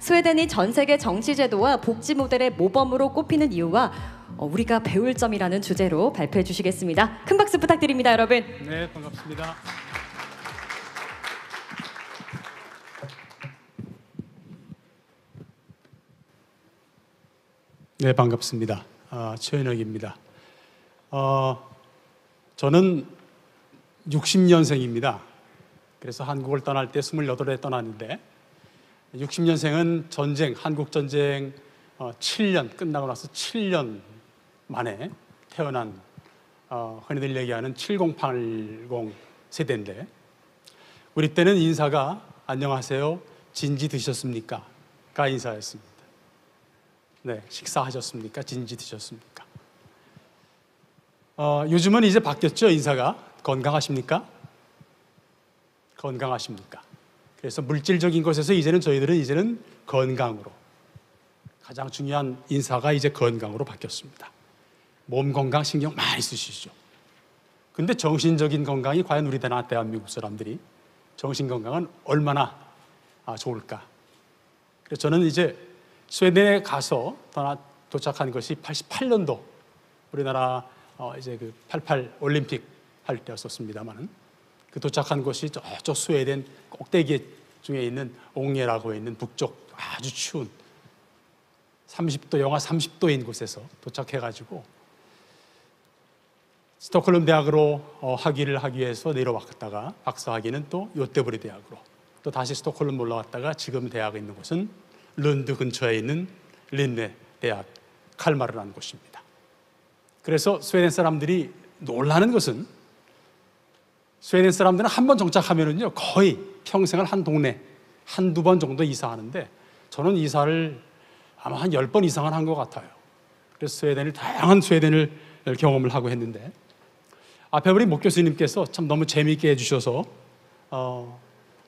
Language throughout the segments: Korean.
스웨덴이 전 세계 정치 제도와 복지 모델의 모범으로 꼽히는 이유와 우리가 배울 점이라는 주제로 발표해 주시겠습니다. 큰 박수 부탁드립니다, 여러분. 네, 반갑습니다. 네, 반갑습니다. 최현혁입니다. 저는 60년생입니다. 그래서 한국을 떠날 때 28에 떠났는데 60년생은 전쟁, 한국전쟁 7년 끝나고 나서 7년 만에 태어난 흔히들 얘기하는 7080 세대인데 우리 때는 인사가 안녕하세요, 진지 드셨습니까? 가 인사였습니다. 네, 식사하셨습니까? 진지 드셨습니까? 요즘은 이제 바뀌었죠, 인사가. 건강하십니까? 건강하십니까? 그래서 물질적인 것에서 저희들은 건강으로, 가장 중요한 인사가 이제 건강으로 바뀌었습니다. 몸 건강 신경 많이 쓰시죠. 근데 정신적인 건강이 과연 우리나라 대한민국 사람들이 정신 건강은 얼마나 좋을까? 그래서 저는 이제 스웨덴에 가서 도착한 것이 88년도 우리나라 이제 그 88 올림픽 할 때였었습니다만은 그 도착한 곳이 저쪽 스웨덴 꼭대기 중에 있는 옹예라고 있는 북쪽 아주 추운 30도, 영하 30도인 곳에서 도착해가지고 스톡홀름 대학으로 학위를 하기 위해서 내려왔다가 박사학위는 또 요테보리 대학으로 또 다시 스톡홀름 올라왔다가 지금 대학에 있는 곳은 룬드 근처에 있는 린네 대학 칼마르라는 곳입니다. 그래서 스웨덴 사람들이 놀라는 것은 스웨덴 사람들은 한 번 정착하면은요 거의 평생을 한 동네 한두 번 정도 이사하는데 저는 이사를 아마 한 10번 이상은 한 것 같아요. 그래서 다양한 스웨덴을 경험을 하고 했는데 앞에 우리 목 교수님께서 참 너무 재미있게 해주셔서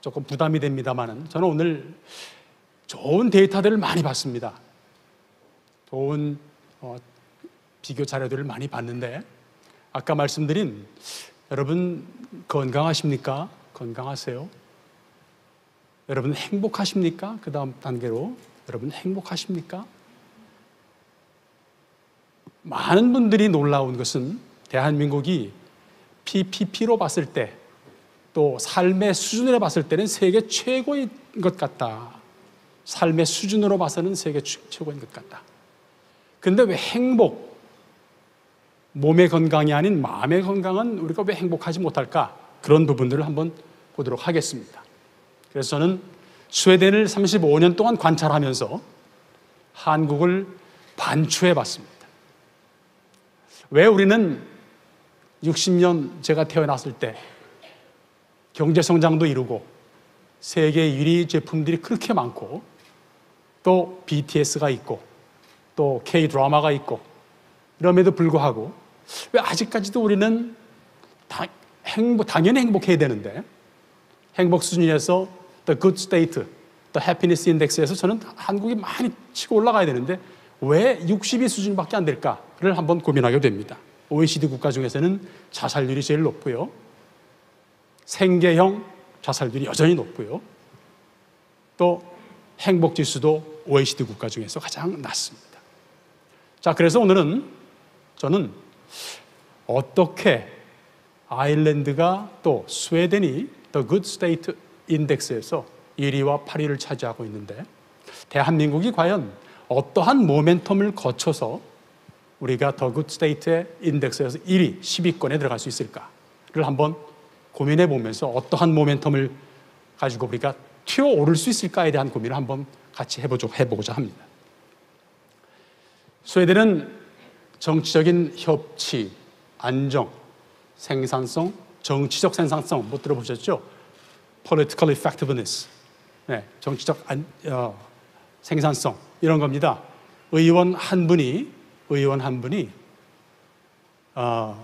조금 부담이 됩니다만은 저는 오늘 좋은 데이터들을 많이 봤습니다. 좋은 비교 자료들을 많이 봤는데 아까 말씀드린 여러분 건강하십니까? 건강하세요? 여러분 행복하십니까? 그 다음 단계로 여러분 행복하십니까? 많은 분들이 놀라운 것은 대한민국이 PPP로 봤을 때 또 삶의 수준으로 봤을 때는 세계 최고인 것 같다. 삶의 수준으로 봐서는 세계 최고인 것 같다. 근데 왜 행복, 몸의 건강이 아닌 마음의 건강은 우리가 왜 행복하지 못할까? 그런 부분들을 한번 보도록 하겠습니다. 그래서 저는 스웨덴을 35년 동안 관찰하면서 한국을 반추해 봤습니다. 왜 우리는 60년 제가 태어났을 때 경제성장도 이루고 세계 1위 제품들이 그렇게 많고 또 BTS가 있고 또 K-드라마가 있고 이럼에도 불구하고 왜 아직까지도 우리는 당연히 행복해야 되는데 행복 수준에서 The Good State, The Happiness Index에서 저는 한국이 많이 치고 올라가야 되는데 왜 62 수준밖에 안 될까를 한번 고민하게 됩니다. OECD 국가 중에서는 자살률이 제일 높고요. 생계형 자살률이 여전히 높고요. 또 행복지수도 OECD 국가 중에서 가장 낮습니다. 자, 그래서 오늘은 저는 어떻게 아일랜드가 또 스웨덴이 The Good State 인덱스에서 1위와 8위를 차지하고 있는데 대한민국이 과연 어떠한 모멘텀을 거쳐서 우리가 The Good State의 인덱스에서 1위, 10위권에 들어갈 수 있을까를 한번 고민해 보면서 어떠한 모멘텀을 가지고 우리가 튀어오를 수 있을까에 대한 고민을 한번 같이 해보고자 합니다. 스웨덴은 정치적인 협치, 안정, 생산성, 정치적 생산성 못 들어보셨죠? Political effectiveness, 네, 정치적 생산성 이런 겁니다. 의원 한 분이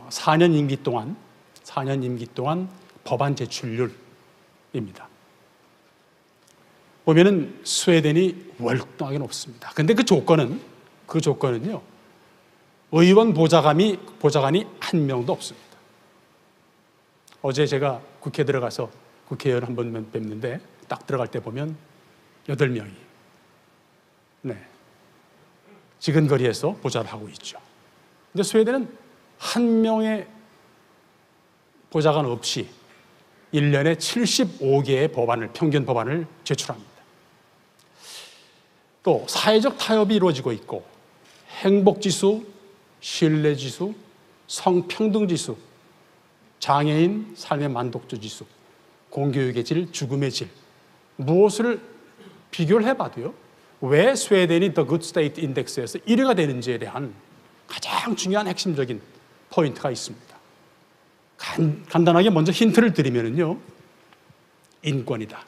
4년 임기 동안 법안 제출률입니다. 보면은 스웨덴이 월등하게 높습니다. 근데 그 조건은요, 의원 보좌관이 한 명도 없습니다. 어제 제가 국회 들어가서 국회의원 한 번 뵙는데 딱 들어갈 때 보면 8명이 네, 지근거리에서 보좌를 하고 있죠. 근데 스웨덴은 한 명의 보좌관 없이 1년에 75개의 법안을, 평균 법안을 제출합니다. 또 사회적 타협이 이루어지고 있고 행복지수, 신뢰지수, 성평등지수, 장애인 삶의 만족도지수, 공교육의 질, 죽음의 질, 무엇을 비교를 해봐도요, 왜 스웨덴이 The Good State Index에서 1위가 되는지에 대한 가장 중요한 핵심적인 포인트가 있습니다. 간단하게 먼저 힌트를 드리면요, 인권이다.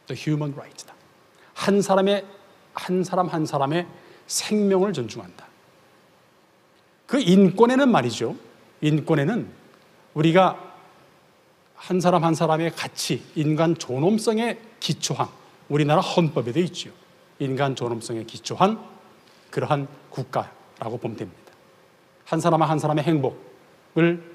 The human right다. 한 사람 한 사람의 생명을 존중한다. 그 인권에는 말이죠, 인권에는 우리가 한 사람 한 사람의 가치, 인간 존엄성에 기초한, 우리나라 헌법에도 있죠, 인간 존엄성에 기초한 그러한 국가라고 보면 됩니다. 한 사람 한 사람의 행복을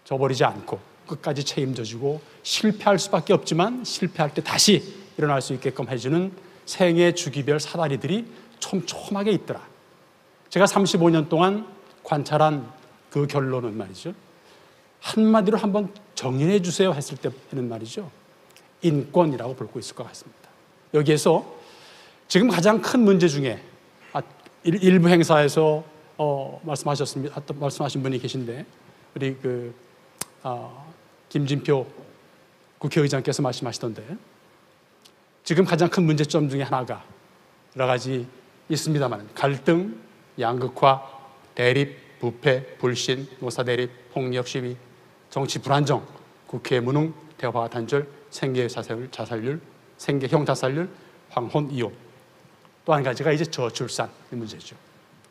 저버리지 않고 끝까지 책임져주고 실패할 수밖에 없지만 실패할 때 다시 일어날 수 있게끔 해주는 생애 주기별 사다리들이 촘촘하게 있더라. 제가 35년 동안 관찰한 그 결론은 말이죠, 한마디로 한번 정리해 주세요 했을 때는 말이죠, 인권이라고 볼 수 있을 것 같습니다. 여기에서 지금 가장 큰 문제 중에 일부 행사에서 말씀하신 분이 계신데, 우리 김진표 국회의장께서 말씀하시던데, 지금 가장 큰 문제점 중에 하나가 여러 가지 있습니다만, 갈등, 양극화, 대립, 부패, 불신, 노사 대립, 폭력 시위, 정치 불안정, 국회 무능, 대화 단절, 생계 자살률, 생계형 자살률, 황혼 이혼. 또 한 가지가 이제 저출산 문제죠.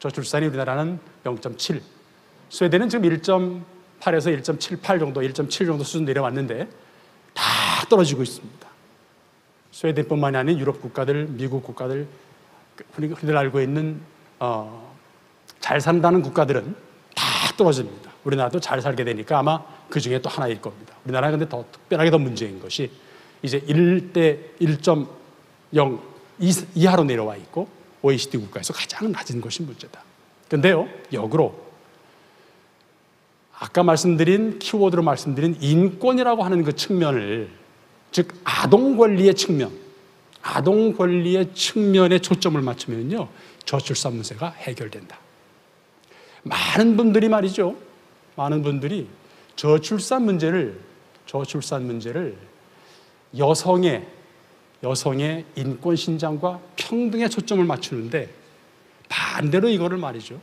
저출산이 우리나라는 0.7, 스웨덴은 지금 1.8에서 1.78 정도, 1.7 정도 수준 내려왔는데 다 떨어지고 있습니다. 스웨덴뿐만이 아닌 유럽 국가들, 미국 국가들, 흔히들 알고 있는 잘 산다는 국가들은 다 떨어집니다. 우리나라도 잘 살게 되니까 아마 그 중에 또 하나일 겁니다. 우리나라는 근데 더 특별하게 더 문제인 것이 이제 1대 1.0 이하로 내려와 있고 OECD 국가에서 가장 낮은 것이 문제다. 그런데요, 역으로 아까 말씀드린 키워드로 말씀드린 인권이라고 하는 그 측면을, 즉 아동 권리의 측면에 초점을 맞추면요, 저출산 문제가 해결된다. 많은 분들이 말이죠, 많은 분들이 저출산 문제를 여성의 인권 신장과 평등에 초점을 맞추는데, 반대로 이거를 말이죠,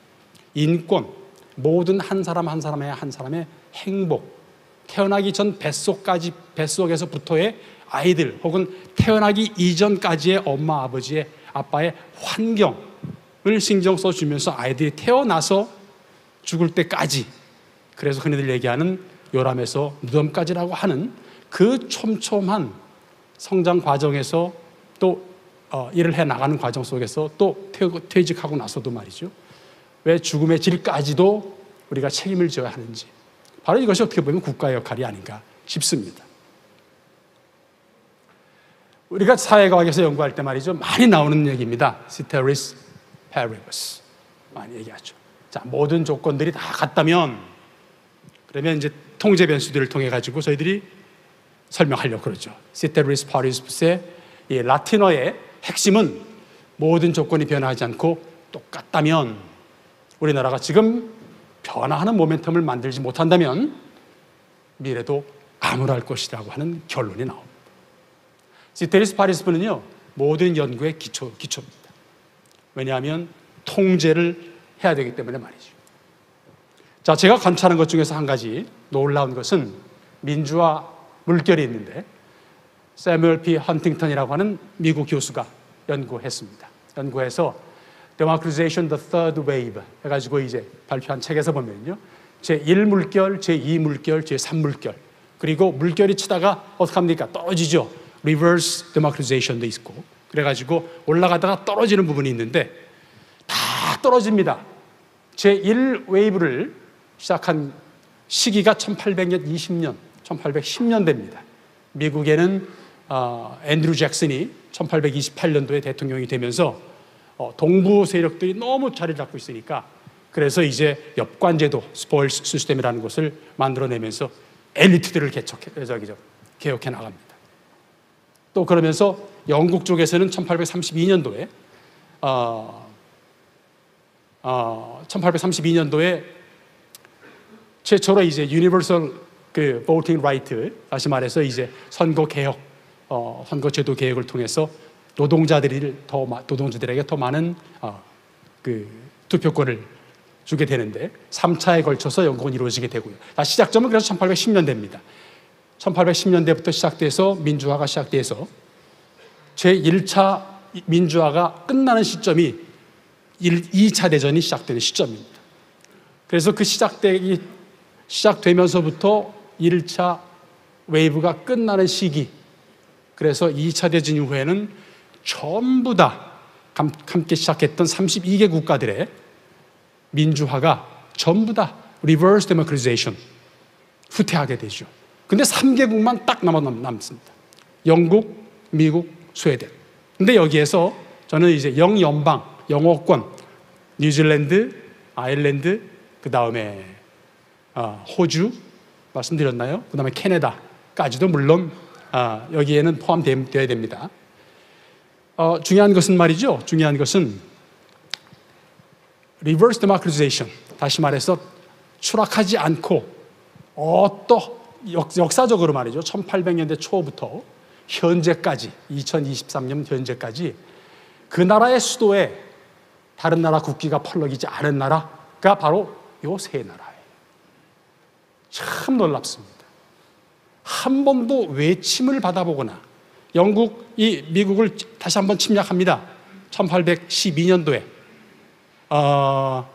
인권, 모든 한 사람 한 사람의 행복, 태어나기 전 뱃속에서부터의 아이들, 혹은 태어나기 이전까지의 엄마 아버지의 아빠의 환경을 신경 써주면서 아이들이 태어나서 죽을 때까지, 그래서 흔히들 얘기하는 요람에서 무덤까지라고 하는 그 촘촘한 성장 과정에서 또 일을 해나가는 과정 속에서 또 퇴직하고 나서도 말이죠, 왜 죽음의 질까지도 우리가 책임을 져야 하는지, 바로 이것이 어떻게 보면 국가의 역할이 아닌가 싶습니다. 우리가 사회과학에서 연구할 때 말이죠, 많이 나오는 얘기입니다. Ceteris paribus 많이 얘기하죠. 자, 모든 조건들이 다 같다면, 그러면 이제 통제 변수들을 통해 가지고 저희들이 설명하려고 그러죠. Ceteris paribus의 이 라틴어의 핵심은 모든 조건이 변하지 않고 똑같다면, 우리나라가 지금 변화하는 모멘텀을 만들지 못한다면 미래도 암울할 것이라고 하는 결론이 나옵니다. Ceteris paribus는요, 모든 연구의 기초입니다. 왜냐하면 통제를 해야 되기 때문에 말이죠. 자, 제가 관찰한 것 중에서 한 가지 놀라운 것은 민주화 물결이 있는데, 세뮤얼 P. 헌팅턴이라고 하는 미국 교수가 연구했습니다. 연구해서 Democratization the Third Wave 해가지고 이제 발표한 책에서 보면요, 제1물결, 제2물결, 제3물결, 그리고 물결이 치다가 어떻게 합니까? 떨어지죠. Reverse Democratization도 있고, 그래가지고 올라가다가 떨어지는 부분이 있는데 다 떨어집니다. 제1웨이브를 시작한 시기가 1810년대입니다. 미국에는 앤드루 잭슨이 1828년도에 대통령이 되면서 동부 세력들이 너무 자리를 잡고 있으니까 그래서 이제 엽관제도 스포일스 시스템이라는 것을 만들어내면서 엘리트들을 개혁해 나갑니다. 또 그러면서 영국 쪽에서는 1832년도에 1832년도에 최초로 이제 유니버설 그 voting right, 다시 말해서 이제 선거 개혁, 선거제도 개혁을 통해서 노동자들에게 더 많은 그 투표권을 주게 되는데 3차에 걸쳐서 영국은 이루어지게 되고요. 시작점은 그래서 1810년대입니다. 1810년대부터 시작돼서 민주화가 시작돼서 제1차 민주화가 끝나는 시점이 2차 대전이 시작되는 시점입니다. 그래서 그 시작되면서부터 1차 웨이브가 끝나는 시기, 그래서 2차 대전 이후에는 전부 다 함께 시작했던 32개 국가들의 민주화가 전부 다 reverse democratization, 후퇴하게 되죠. 근데 3개국만 딱 남습니다. 영국, 미국, 스웨덴. 근데 여기에서 저는 이제 영연방, 영어권, 뉴질랜드, 아일랜드, 그 다음에 호주 말씀드렸나요? 그 다음에 캐나다까지도 물론 여기에는 포함되어야 됩니다. 중요한 것은 말이죠. 중요한 것은 reverse democratization, 다시 말해서 추락하지 않고 역사적으로 말이죠. 1800년대 초부터 현재까지 2023년 현재까지 그 나라의 수도에 다른 나라 국기가 펄럭이지 않은 나라가 바로 요 세 나라예요. 참 놀랍습니다. 한 번도 외침을 받아보거나 영국이 미국을 다시 한번 침략합니다. 1812년도에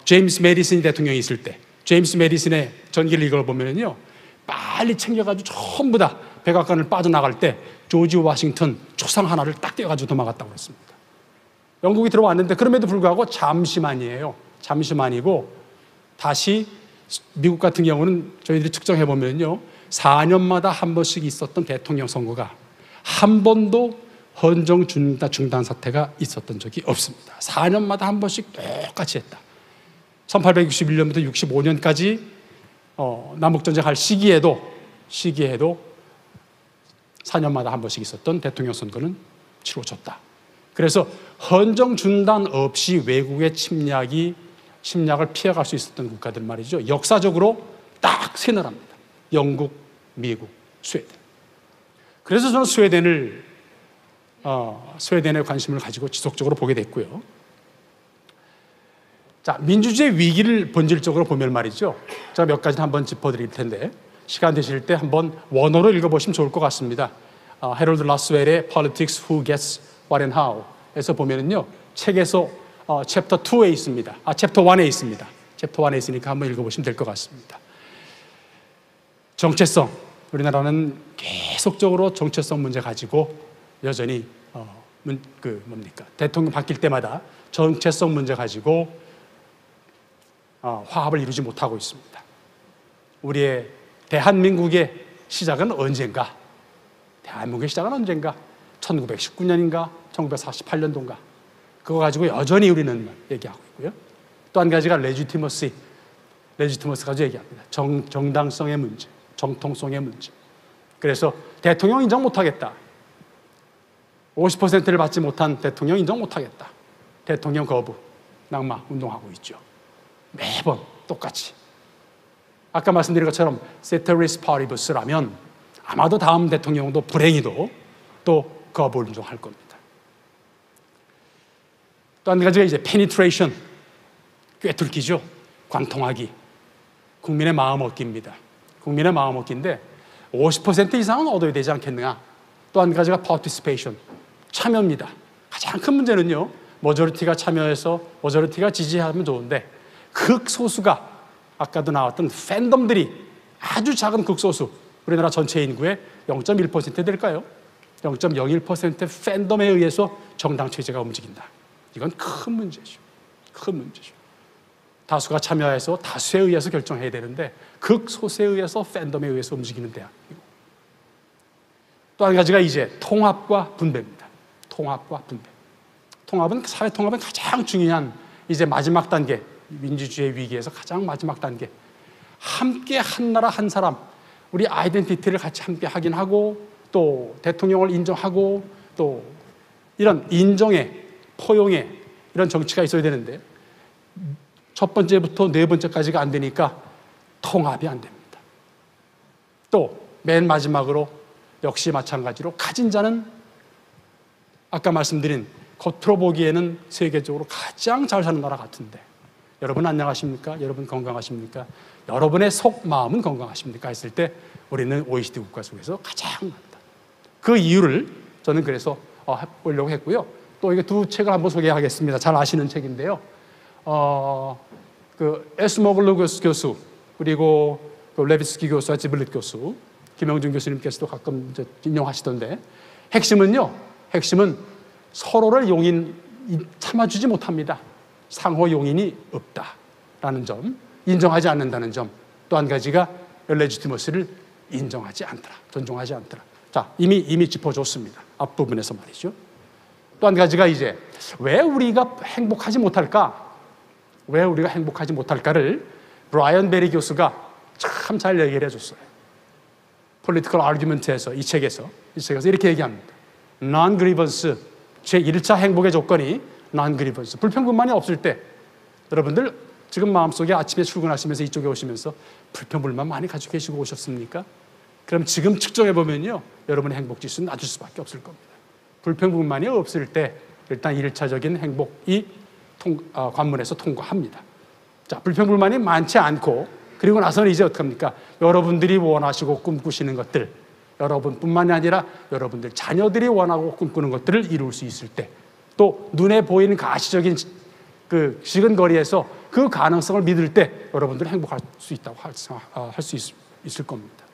제임스 메디슨이 대통령이 있을 때 제임스 메디슨의 전기를 읽어보면요, 빨리 챙겨가지고 전부 다 백악관을 빠져나갈 때 조지 워싱턴 초상 하나를 딱 떼어가지고 도망갔다고 그랬습니다. 영국이 들어왔는데 그럼에도 불구하고 잠시만이에요. 잠시만이고 다시 미국 같은 경우는 저희들이 측정해보면요, 4년마다 한 번씩 있었던 대통령 선거가 한 번도 헌정 중단 사태가 있었던 적이 없습니다. 4년마다 한 번씩 똑같이 했다. 1861년부터 65년까지 남북전쟁 할 시기에도 4년마다 한 번씩 있었던 대통령 선거는 치러졌다. 그래서 헌정 중단 없이 외국의 침략을 피해갈 수 있었던 국가들 말이죠. 역사적으로 딱 세 나라입니다. 영국, 미국, 스웨덴. 그래서 저는 스웨덴에 관심을 가지고 지속적으로 보게 됐고요. 자, 민주주의 위기를 본질적으로 보면 말이죠. 제가 몇 가지 한번 짚어드릴 텐데 시간 되실 때 한번 원어로 읽어보시면 좋을 것 같습니다. 해롤드 라스웰의 Politics Who Gets What and How에서 보면은요, 책에서 챕터 2에 있습니다. 챕터 1에 있습니다. 챕터 1에 있으니까 한번 읽어보시면 될 것 같습니다. 정체성. 우리나라는 계속적으로 정체성 문제 가지고 여전히 대통령 바뀔 때마다 정체성 문제 가지고 화합을 이루지 못하고 있습니다. 우리의 대한민국의 시작은 언젠가? 대한민국의 시작은 언젠가? 1919년인가? 1948년도인가? 그거 가지고 여전히 우리는 얘기하고 있고요. 또 한 가지가 레지티머시 가지고 얘기합니다. 정당성의 문제, 정통성의 문제. 그래서 대통령 인정 못하겠다. 50%를 받지 못한 대통령 인정 못하겠다. 대통령 거부, 낙마 운동하고 있죠. 매번 똑같이. 아까 말씀드린 것처럼 ceteris paribus라면 아마도 다음 대통령도 불행히도 또 거부 운동할 겁니다. 또 한 가지가 이제 penetration, 꿰뚫기죠. 관통하기. 국민의 마음 얻기입니다. 국민의 마음 얻기인데 50% 이상은 얻어야 되지 않겠느냐. 또 한 가지가 participation, 참여입니다. 가장 큰 문제는요, 머저리티가 참여해서 머저리티가 지지하면 좋은데 극소수가, 아까도 나왔던 팬덤들이 아주 작은 극소수, 우리나라 전체 인구의 0.1% 될까요? 0.01% 팬덤에 의해서 정당 체제가 움직인다. 이건 큰 문제죠. 큰 문제죠. 다수가 참여해서 다수에 의해서 결정해야 되는데 극소수에 의해서 팬덤에 의해서 움직이는 대학이고, 또 한 가지가 이제 통합과 분배입니다. 통합과 분배. 사회 통합은 가장 중요한 이제 마지막 단계, 민주주의 위기에서 가장 마지막 단계. 함께 한 나라 한 사람, 우리 아이덴티티를 같이 함께 하긴 하고 또 대통령을 인정하고 또 이런 인정에 포용에 이런 정치가 있어야 되는데 첫 번째부터 네 번째까지가 안 되니까 통합이 안 됩니다. 또 맨 마지막으로 역시 마찬가지로 가진 자는 아까 말씀드린 겉으로 보기에는 세계적으로 가장 잘 사는 나라 같은데 여러분 안녕하십니까? 여러분 건강하십니까? 여러분의 속마음은 건강하십니까? 했을 때 우리는 OECD 국가 속에서 가장 많다. 그 이유를 저는 그래서 해보려고 했고요. 또 이게 두 책을 한번 소개하겠습니다. 잘 아시는 책인데요. 그 에스모글루 교수 그리고 그 레비스키 교수와 지블릿 교수, 김영준 교수님께서도 가끔 인용하시던데 핵심은 서로를 참아주지 못합니다. 상호 용인이 없다라는 점, 인정하지 않는다는 점. 또 한 가지가 레지티머시를 인정하지 않더라, 존중하지 않더라. 자, 이미 짚어줬습니다. 앞부분에서 말이죠. 또 한 가지가 이제 왜 우리가 행복하지 못할까? 왜 우리가 행복하지 못할까를 브라이언 베리 교수가 참 잘 얘기를 해줬어요. Political Argument에서 이 책에서 이렇게 얘기합니다. Non-grievance, 제1차 행복의 조건이 non-grievance, 불평불만이 없을 때 여러분들 지금 마음속에 아침에 출근하시면서 이쪽에 오시면서 불평불만 많이 가지고 계시고 오셨습니까? 그럼 지금 측정해보면요 여러분의 행복지수는 낮을 수밖에 없을 겁니다. 불평불만이 없을 때 일단 1차적인 행복이 관문에서 통과합니다. 자, 불평불만이 많지 않고 그리고 나서는 이제 어떡합니까? 여러분들이 원하시고 꿈꾸시는 것들, 여러분뿐만이 아니라 여러분들 자녀들이 원하고 꿈꾸는 것들을 이룰 수 있을 때, 또 눈에 보이는 가시적인 그 시근거리에서 그 가능성을 믿을 때 여러분들은 행복할 수 있다고 할 수 있을 겁니다.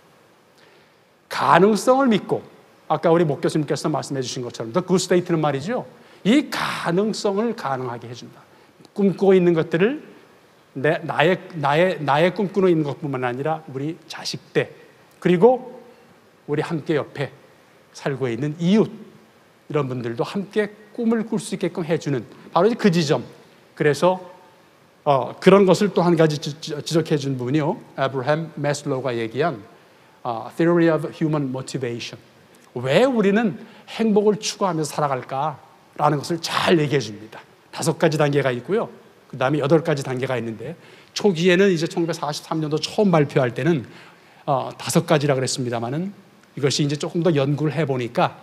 가능성을 믿고 아까 우리 목 교수님께서 말씀해 주신 것처럼 The Good State는 말이죠. 이 가능성을 가능하게 해준다. 꿈꾸고 있는 것들을 나의 꿈꾸고 있는 것뿐만 아니라 우리 자식들 그리고 우리 함께 옆에 살고 있는 이웃 이런 분들도 함께 꿈을 꿀 수 있게끔 해주는 바로 그 지점. 그래서 그런 것을 또 한 가지 지적해 준 부분이요. 에브라햄 매슬로우가 얘기한 Theory of Human Motivation. 왜 우리는 행복을 추구하면서 살아갈까라는 것을 잘 얘기해 줍니다. 5가지 단계가 있고요. 그 다음에 8가지 단계가 있는데 초기에는 이제 1943년도 처음 발표할 때는 5가지라 그랬습니다만은 이것이 이제 조금 더 연구를 해보니까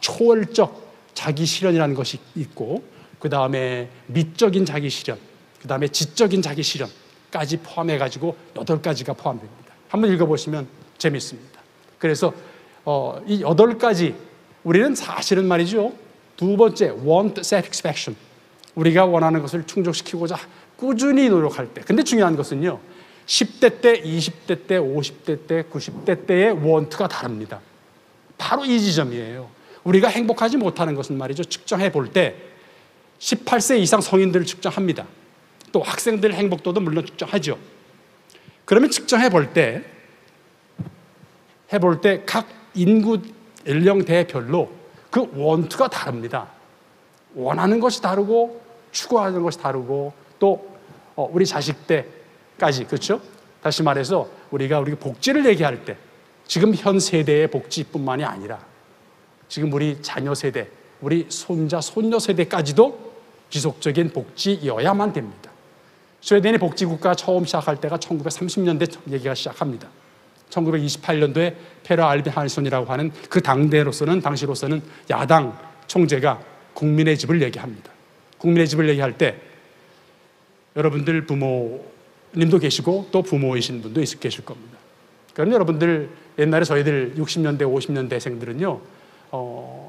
초월적 자기 실현이라는 것이 있고 그 다음에 미적인 자기 실현, 그 다음에 지적인 자기 실현까지 포함해가지고 8가지가 포함됩니다. 한번 읽어보시면 재밌습니다. 그래서 이 8가지 우리는 사실은 말이죠. 두 번째, want satisfaction. 우리가 원하는 것을 충족시키고자 꾸준히 노력할 때. 근데 중요한 것은요. 10대 때, 20대 때, 50대 때, 90대 때의 want가 다릅니다. 바로 이 지점이에요. 우리가 행복하지 못하는 것은 말이죠. 측정해 볼 때 18세 이상 성인들을 측정합니다. 또 학생들 행복도도 물론 측정하죠. 그러면 측정해 볼 때 각 인구 연령대별로 그 want가 다릅니다. 원하는 것이 다르고 추구하는 것이 다르고 또 우리 자식 때까지 그렇죠? 다시 말해서 우리가 복지를 얘기할 때 지금 현 세대의 복지뿐만이 아니라 지금 우리 자녀 세대, 우리 손자, 손녀 세대까지도 지속적인 복지여야만 됩니다. 스웨덴의 복지국가 처음 시작할 때가 1930년대 얘기가 시작합니다. 1928년도에 페러 알빈 한손이라고 하는 그 당시로서는 야당 총재가 국민의 집을 얘기합니다. 국민의 집을 얘기할 때 여러분들 부모님도 계시고 또 부모이신 분도 계실 겁니다. 그럼 여러분들 옛날에 저희들 60년대, 50년대생들은요,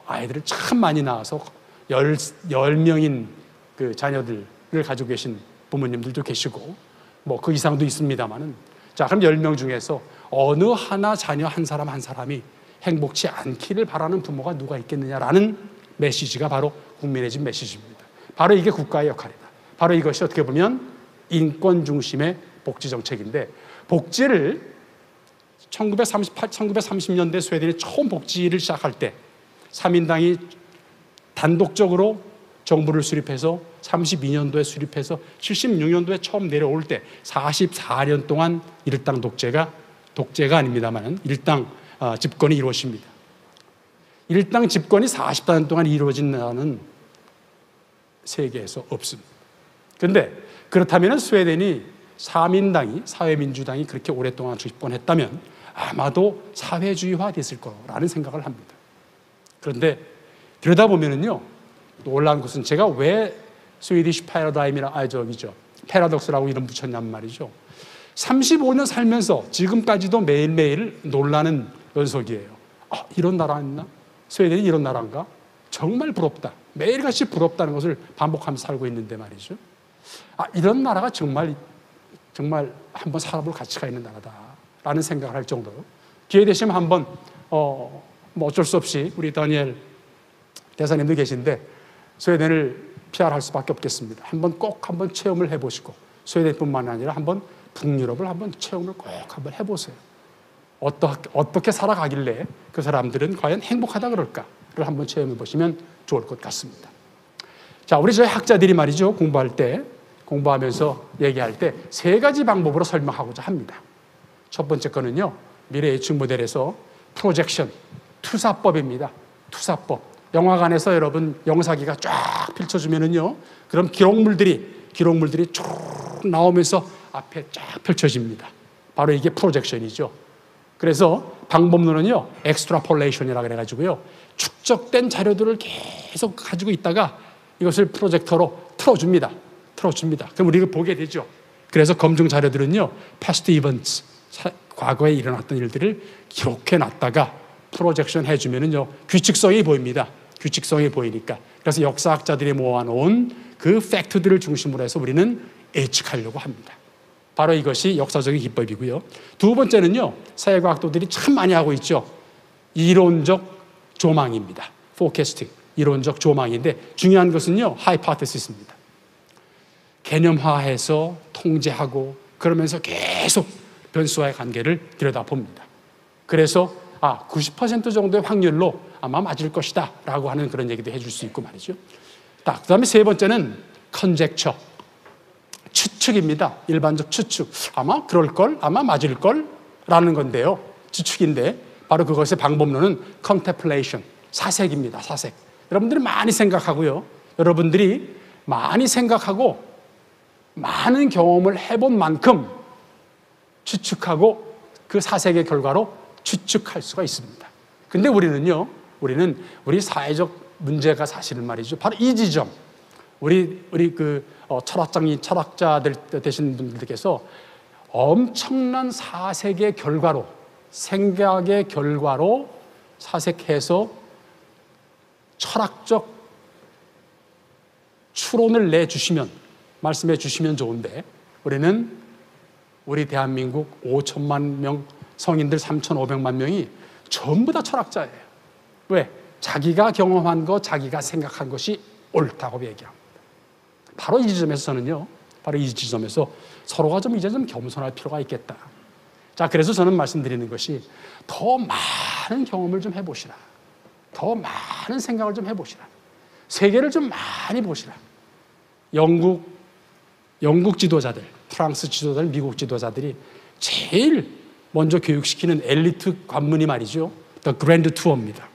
아이들을 참 많이 낳아서 10명인 그 자녀들을 가지고 계신 부모님들도 계시고 뭐 그 이상도 있습니다만은 자, 그럼 10명 중에서 어느 하나 자녀 한 사람이 행복치 않기를 바라는 부모가 누가 있겠느냐라는 메시지가 바로 국민의 집 메시지입니다. 바로 이게 국가의 역할이다. 바로 이것이 어떻게 보면 인권 중심의 복지 정책인데 복지를 1930년대 스웨덴이 처음 복지를 시작할 때 3인당이 단독적으로 정부를 수립해서 32년도에 수립해서 76년도에 처음 내려올 때 44년 동안 일당 독재가 아닙니다만 일당 집권이 이루어집니다. 일당 집권이 44년 동안 이루어진 나라는 세계에서 없습니다. 그런데 그렇다면 스웨덴이 사민당이 사회민주당이 그렇게 오랫동안 집권했다면 아마도 사회주의화 됐을 거라는 생각을 합니다. 그런데 들여다보면은요, 놀라운 것은 제가 왜 스위디시 패러독스라고 이름 붙였냔 말이죠. 35년 살면서 지금까지도 매일매일 놀라는 연속이에요. 이런 나라 있나? 스웨덴이 이런 나라인가? 정말 부럽다. 매일같이 부럽다는 것을 반복하면서 살고 있는데 말이죠. 이런 나라가 정말 한번 살아볼 가치가 있는 나라다라는 생각을 할 정도로 기회 되시면 한번 뭐 어쩔 수 없이 우리 다니엘 대사님도 계신데 스웨덴을 PR할 수밖에 없겠습니다. 꼭 한번 체험을 해보시고 스웨덴뿐만 아니라 한번 북유럽을 한번 체험을 꼭 한번 해보세요. 어떻게 살아가길래 그 사람들은 과연 행복하다 그럴까를 한번 체험해 보시면 좋을 것 같습니다. 자, 저희 학자들이 말이죠, 공부하면서 얘기할 때 세 가지 방법으로 설명하고자 합니다. 첫 번째 거는요, 미래 예측 모델에서 프로젝션, 투사법입니다. 투사법. 영화관에서 여러분 영사기가 쫙 펼쳐주면은요, 그럼 기록물들이 쭉 나오면서 앞에 쫙 펼쳐집니다. 바로 이게 프로젝션이죠. 그래서 방법론은요, 엑스트라폴레이션이라고 그래가지고요, 축적된 자료들을 계속 가지고 있다가 이것을 프로젝터로 틀어줍니다. 그럼 우리가 보게 되죠. 그래서 검증 자료들은요, past events, 과거에 일어났던 일들을 기록해 놨다가 프로젝션 해주면은요, 규칙성이 보입니다. 규칙성이 보이니까. 그래서 역사학자들이 모아놓은 그 팩트들을 중심으로 해서 우리는 예측하려고 합니다. 바로 이것이 역사적인 기법이고요. 두 번째는요, 사회과학도들이 참 많이 하고 있죠. 이론적 조망입니다. 포캐스팅, 이론적 조망인데 중요한 것은요, 하이포테시스입니다. 개념화해서 통제하고 그러면서 계속 변수와의 관계를 들여다봅니다. 그래서 90% 정도의 확률로 아마 맞을 것이다 라고 하는 그런 얘기도 해줄 수 있고 말이죠. 그 다음에 세 번째는 컨젝처, 추측입니다. 일반적 추측. 아마 그럴걸, 아마 맞을걸 라는 건데요. 추측인데 바로 그것의 방법론은 컨템플레이션, 사색입니다. 사색. 여러분들이 많이 생각하고요. 여러분들이 많이 생각하고 많은 경험을 해본 만큼 추측하고 그 사색의 결과로 추측할 수가 있습니다. 근데 우리는 우리 사회적 문제가 사실은 말이죠. 바로 이 지점. 우리 철학자들 되신 분들께서 엄청난 사색의 결과로, 생각의 결과로 사색해서 철학적 추론을 말씀해 주시면 좋은데, 우리 대한민국 5천만 명 성인들 3,500만 명이 전부 다 철학자예요. 왜? 자기가 경험한 것, 자기가 생각한 것이 옳다고 얘기합니다. 바로 이 지점에서 서로가 이제 좀 겸손할 필요가 있겠다. 자, 그래서 저는 말씀드리는 것이 더 많은 경험을 좀 해보시라. 더 많은 생각을 좀 해보시라. 세계를 좀 많이 보시라. 영국 지도자들, 프랑스 지도자들, 미국 지도자들이 제일 먼저 교육시키는 엘리트 관문이 말이죠, The Grand Tour입니다.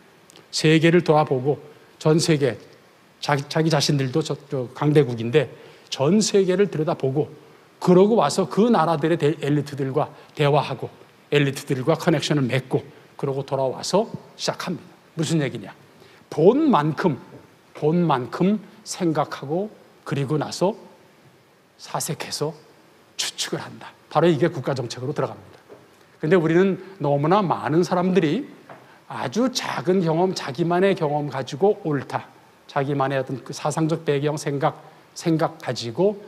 세계를 돌아보고 전 세계, 자기 자신들도 강대국인데 전 세계를 들여다보고 그러고 와서 그 나라들의 엘리트들과 대화하고 엘리트들과 커넥션을 맺고 그러고 돌아와서 시작합니다. 무슨 얘기냐? 본 만큼 생각하고 그리고 나서 사색해서 추측을 한다. 바로 이게 국가정책으로 들어갑니다. 그런데 우리는 너무나 많은 사람들이 아주 작은 경험, 자기만의 경험 가지고 옳다. 자기만의 어떤 그 사상적 배경, 생각 가지고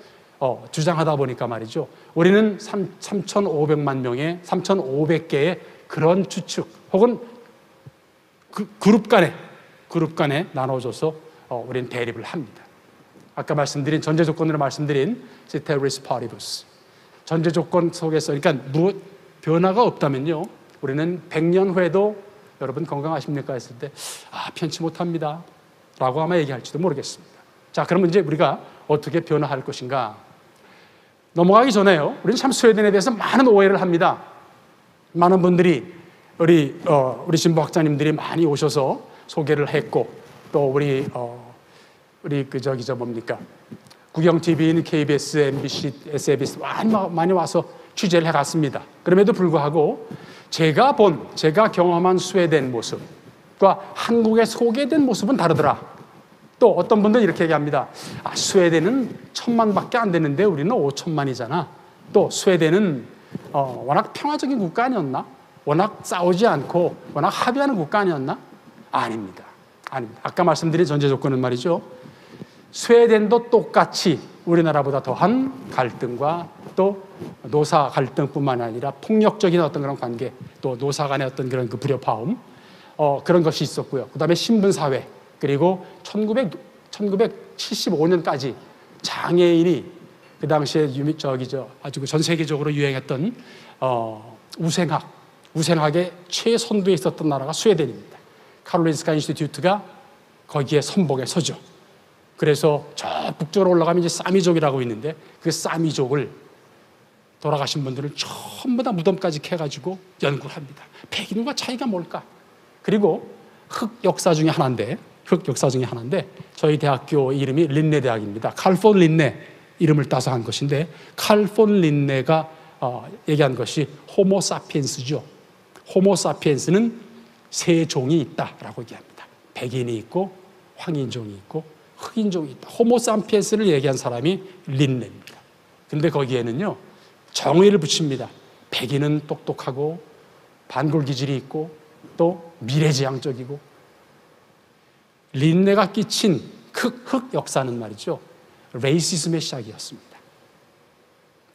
주장하다 보니까 말이죠. 우리는 3,500개의 그런 추측 혹은 그룹 간에 나눠줘서 우리는 대립을 합니다. 아까 말씀드린 전제 조건으로 말씀드린 ceteris paribus. 전제 조건 속에서 그러니까 변화가 없다면요. 우리는 100년 후에도 여러분 건강하십니까 했을 때 편치 못합니다 라고 아마 얘기할지도 모르겠습니다. 자, 그러면 이제 우리가 어떻게 변화할 것인가? 넘어가기 전에요. 우리는 참 스웨덴에 대해서 많은 오해를 합니다. 많은 분들이 우리 진보학자님들이 많이 오셔서 소개를 했고, 또 우리 뭡니까? 국영 TV인 KBS, MBC, SBS 많이 와서 취재를 해갔습니다. 그럼에도 불구하고 제가 경험한 스웨덴 모습과 한국에 소개된 모습은 다르더라. 또 어떤 분들은 이렇게 얘기합니다. 스웨덴은 1,000만밖에 안 되는데 우리는 5천만이잖아. 또 스웨덴은 워낙 평화적인 국가 아니었나? 워낙 싸우지 않고 워낙 합의하는 국가 아니었나? 아닙니다. 아까 말씀드린 전제 조건은 말이죠. 스웨덴도 똑같이 우리나라보다 더한 갈등과 또 노사 갈등뿐만 아니라 폭력적인 어떤 그런 관계, 또 노사 간의 어떤 그런 그 불협화음, 그런 것이 있었고요. 그다음에 신분사회, 그리고 1975년까지 장애인이 그 당시에 아주 전 세계적으로 유행했던 우생학의 최선두에 있었던 나라가 스웨덴입니다. 카롤린스카 인스티튜트가 거기에 선봉에 서죠. 그래서 저 북쪽으로 올라가면 이제 사미족이라고 있는데 그 사미족을 돌아가신 분들을 전부 다 무덤까지 캐가지고 연구를 합니다. 백인과 차이가 뭘까? 그리고 흑 역사 중에 하나인데 저희 대학교 이름이 린네 대학입니다. 칼폰 린네 이름을 따서 한 것인데 칼폰 린네가 얘기한 것이 호모 사피엔스죠. 호모 사피엔스는 세 종이 있다라고 얘기합니다. 백인이 있고 황인종이 있고 흑인종이 있다. 호모 사피엔스를 얘기한 사람이 린네입니다. 근데 거기에는요 정의를 붙입니다. 백인은 똑똑하고 반골 기질이 있고 또 미래지향적이고, 린네가 끼친 흑 역사는 말이죠 레이시즘의 시작이었습니다.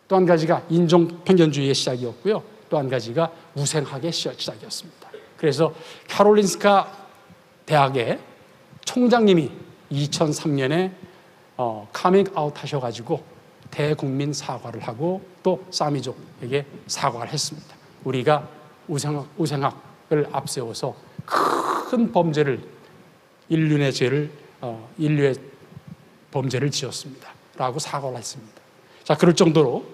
또 한 가지가 인종 편견주의의 시작이었고요. 또 한 가지가 우생학의 시작이었습니다. 그래서 카롤린스카 대학의 총장님이 2003년에 카밍 아웃 하셔가지고 대국민 사과를 하고 또 사미족에게 사과를 했습니다. 우리가 우생학을 앞세워서 큰 범죄를 인류의 범죄를 지었습니다. 라고 사과를 했습니다. 자, 그럴 정도로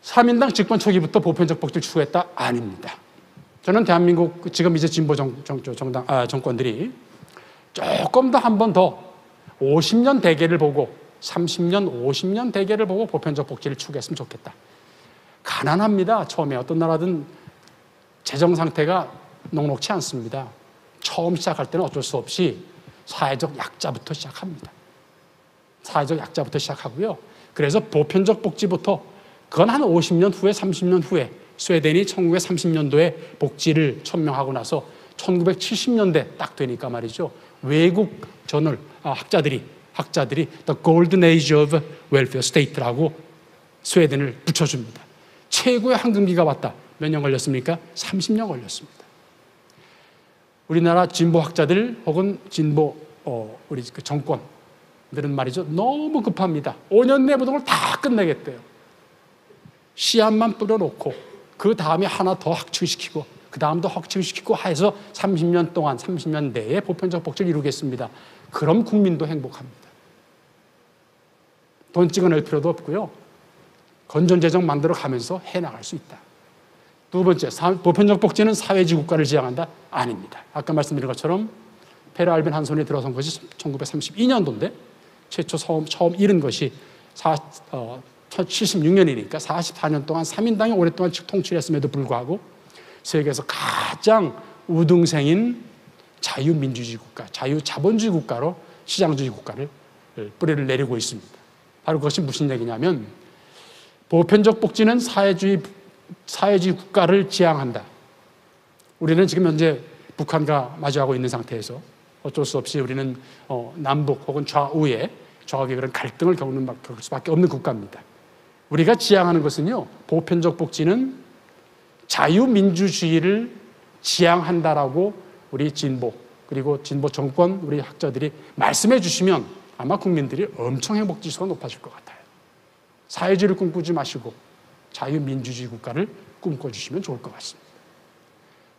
3인당 집권 초기부터 보편적 복지를 추구했다? 아닙니다. 저는 대한민국 지금 이제 진보 정권들이 조금 더 한 번 더 50년 대계를 보고 30년, 50년 대계를 보고 보편적 복지를 추구했으면 좋겠다. 가난합니다. 처음에 어떤 나라든 재정 상태가 녹록치 않습니다. 처음 시작할 때는 어쩔 수 없이 사회적 약자부터 시작합니다. 사회적 약자부터 시작하고요. 그래서 보편적 복지부터 그건 한 50년 후에 30년 후에 스웨덴이 1930년도에 복지를 천명하고 나서 1970년대 딱 되니까 말이죠. 외국 저널 학자들이 The Golden Age of Welfare State라고 스웨덴을 붙여줍니다. 최고의 황금기가 왔다. 몇 년 걸렸습니까? 30년 걸렸습니다. 우리나라 진보 학자들 혹은 진보 우리 그 정권들은 말이죠. 너무 급합니다. 5년 내 모든 걸 다 끝내겠대요. 씨앗만 뿌려놓고 그 다음에 하나 더 확충시키고 그 다음도 확충시키고 해서 30년 내에 보편적 복지를 이루겠습니다. 그럼 국민도 행복합니다. 돈 찍어낼 필요도 없고요. 건전재정 만들어 가면서 해나갈 수 있다. 두 번째, 보편적 복지는 사회주의 국가를 지향한다? 아닙니다. 아까 말씀드린 것처럼 페르 알벤 한 손에 들어선 것이 1932년도인데 최초 처음 이른 것이 76년이니까 44년 동안 3인당이 오랫동안 통치를 했음에도 불구하고 세계에서 가장 우등생인 자유민주주의 국가, 자유자본주의 국가로 시장주의 국가를 뿌리를 내리고 있습니다. 바로 그것이 무슨 얘기냐면 보편적 복지는 사회주의 국가를 지향한다. 우리는 지금 현재 북한과 마주하고 있는 상태에서 어쩔 수 없이 우리는 남북 혹은 좌우의 그런 갈등을 겪을 수밖에 없는 국가입니다. 우리가 지향하는 것은요, 보편적 복지는 자유민주주의를 지향한다라고 우리 진보 그리고 진보 정권 우리 학자들이 말씀해 주시면 아마 국민들이 엄청 행복지수가 높아질 것 같아요. 사회주의를 꿈꾸지 마시고 자유민주주의 국가를 꿈꿔주시면 좋을 것 같습니다.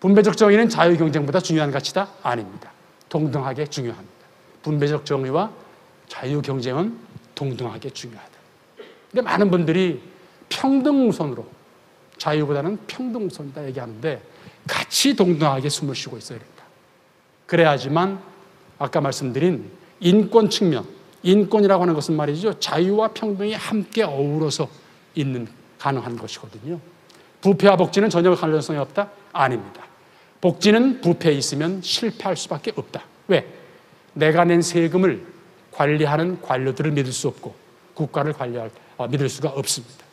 분배적 정의는 자유경쟁보다 중요한 가치다? 아닙니다. 동등하게 중요합니다. 분배적 정의와 자유 경쟁은 동등하게 중요하다. 근데 많은 분들이 평등 우선으로, 자유보다는 평등 우선이다 얘기하는데 같이 동등하게 숨을 쉬고 있어야 된다. 그래야지만 아까 말씀드린 인권 측면, 인권이라고 하는 것은 말이죠, 자유와 평등이 함께 어우러서 있는 가능한 것이거든요. 부패와 복지는 전혀 관련성이 없다? 아닙니다. 복지는 부패에 있으면 실패할 수밖에 없다. 왜? 내가 낸 세금을 관리하는 관료들을 믿을 수 없고 국가를 믿을 수가 없습니다.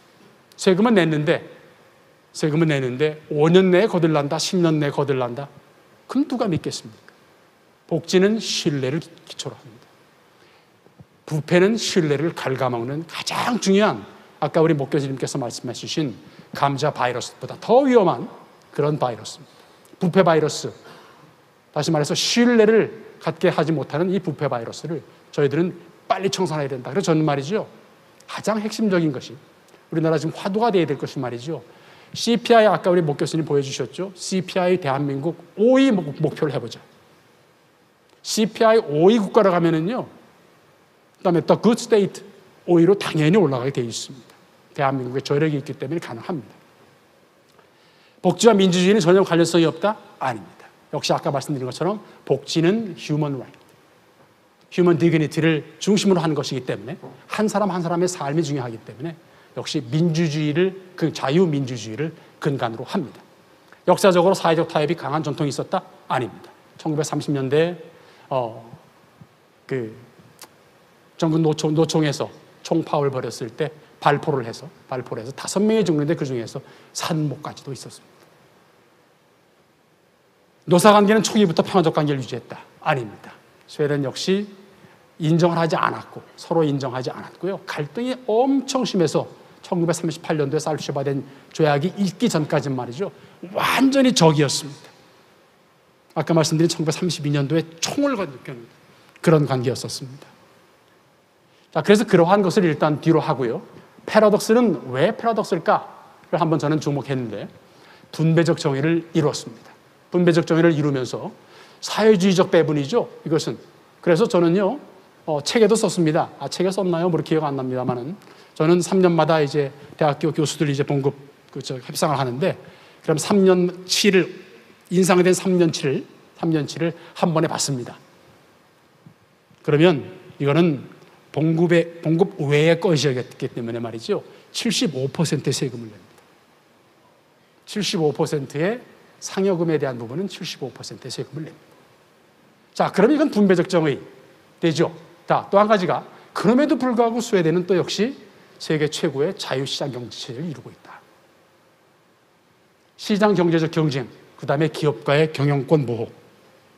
세금은 냈는데 5년 내에 거들난다, 10년 내에 거들난다. 그럼 누가 믿겠습니까? 복지는 신뢰를 기초로 합니다. 부패는 신뢰를 갉아먹는 가장 중요한, 아까 우리 목교수님께서 말씀해 주신 감자 바이러스보다 더 위험한 그런 바이러스입니다. 부패 바이러스, 다시 말해서 신뢰를 갖게 하지 못하는 이 부패 바이러스를 저희들은 빨리 청산해야 된다. 그래서 저는 말이죠, 가장 핵심적인 것이 우리나라 지금 화두가 되어야 될 것이 말이죠, CPI, 아까 우리 목 교수님 보여주셨죠. CPI 대한민국 5위 목표를 해보자. CPI 5위 국가로 가면은요, 그다음에 The Good State 5위로 당연히 올라가게 되어 있습니다. 대한민국에 저력이 있기 때문에 가능합니다. 복지와 민주주의는 전혀 관련성이 없다? 아닙니다. 역시 아까 말씀드린 것처럼 복지는 Human Right, Human Dignity를 중심으로 하는 것이기 때문에 한 사람 한 사람의 삶이 중요하기 때문에 역시 민주주의를, 그 자유민주주의를 근간으로 합니다. 역사적으로 사회적 타협이 강한 전통이 있었다? 아닙니다. 1930년대 전국 노총에서 총파업을 벌였을 때 발포를 해서 5명이 죽는데 그 중에서 산모까지도 있었습니다. 노사관계는 초기부터 평화적 관계를 유지했다? 아닙니다. 스웨덴 역시 인정을 하지 않았고 서로 인정하지 않았고요. 갈등이 엄청 심해서 1938년도에 살츠바덴 조약이 있기 전까지는 말이죠, 완전히 적이었습니다. 아까 말씀드린 1932년도에 총을 건너는 그런 관계였었습니다. 자, 그래서 그러한 것을 일단 뒤로 하고요. 패러독스는 왜 패러독스일까를 한번 저는 주목했는데 분배적 정의를 이루었습니다. 분배적 정의를 이루면서 사회주의적 배분이죠, 이것은. 그래서 저는요, 책에도 썼습니다. 책에 썼나요? 뭐 기억 안 납니다만은 저는 3년마다 이제 대학교 교수들 이제 봉급 협상을 하는데, 그럼 3년치를 인상된 3년치를 한 번에 받습니다. 그러면 이거는 봉급 외의 것이었기 때문에 말이죠, 75%의 세금을 냅니다. 75%의 상여금에 대한 부분은 75%의 세금을 냅니다. 자, 그러면 이건 분배적 정의 되죠. 자, 또 한 가지가, 그럼에도 불구하고 스웨덴은 또 역시 세계 최고의 자유시장 경제체제를 이루고 있다. 시장 경제적 경쟁, 그 다음에 기업과의 경영권 보호,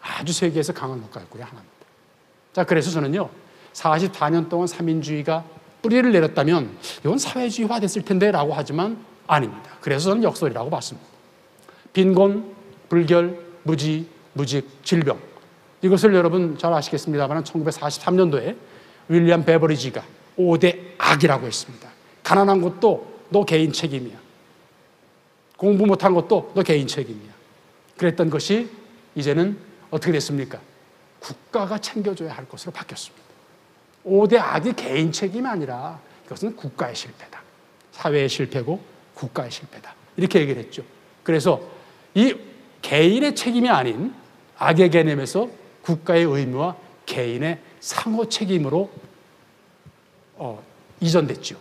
아주 세계에서 강한 국가였고요, 하나입니다. 자, 그래서 저는요, 44년 동안 삼인주의가 뿌리를 내렸다면 이건 사회주의화 됐을 텐데 라고 하지만 아닙니다. 그래서 저는 역설이라고 봤습니다. 빈곤, 불결, 무지, 무직, 질병, 이것을 여러분 잘 아시겠습니다만 1943년도에 윌리엄 베버리지가 5대 악이라고 했습니다. 가난한 것도 너 개인 책임이야. 공부 못한 것도 너 개인 책임이야. 그랬던 것이 이제는 어떻게 됐습니까? 국가가 챙겨줘야 할 것으로 바뀌었습니다. 5대 악이 개인 책임이 아니라 이것은 국가의 실패다. 사회의 실패고 국가의 실패다. 이렇게 얘기를 했죠. 그래서 이 개인의 책임이 아닌 악의 개념에서 국가의 의무와 개인의 상호 책임으로 이전됐죠.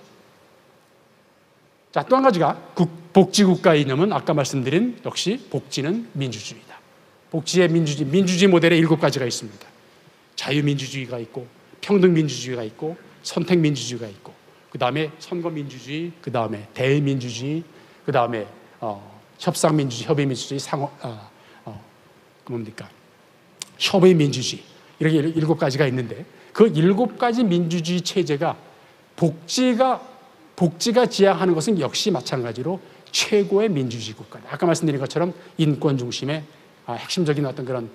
자, 또 한 가지가 복지국가 이념은 아까 말씀드린 역시 복지는 민주주의다. 복지의 민주주의 모델에 7가지가 있습니다. 자유민주주의가 있고 평등민주주의가 있고 선택민주주의가 있고 그 다음에 선거민주주의, 그 다음에 대의민주주의, 그 다음에 협상민주주의, 협의민주주의, 협의민주주의, 이렇게 7가지가 있는데 그 7가지 민주주의 체제가 복지가 지향하는 것은 역시 마찬가지로 최고의 민주주의 국가다. 아까 말씀드린 것처럼 인권 중심의 핵심적인 어떤 그런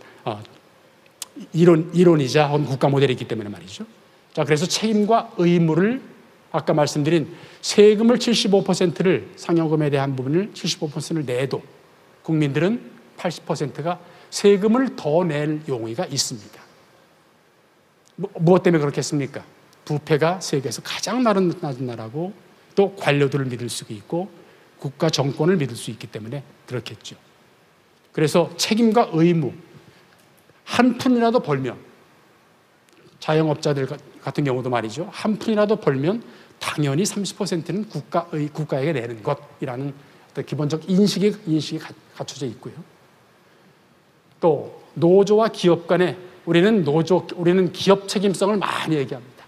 이론이자 국가 모델이 있기 때문에 말이죠. 자, 그래서 책임과 의무를 아까 말씀드린 세금을 75%를 상여금에 대한 부분을 75%를 내도 국민들은 80%가 세금을 더 낼 용의가 있습니다. 무엇 때문에 그렇겠습니까? 부패가 세계에서 가장 낮은 나라고 또 관료들을 믿을 수 있고 국가 정권을 믿을 수 있기 때문에 그렇겠죠. 그래서 책임과 의무, 한 푼이라도 벌면, 자영업자들 같은 경우도 말이죠. 한 푼이라도 벌면 당연히 30%는 국가에게 내는 것이라는 어떤 기본적 인식이 갖춰져 있고요. 또 노조와 기업 간에 우리는 기업 책임성을 많이 얘기합니다.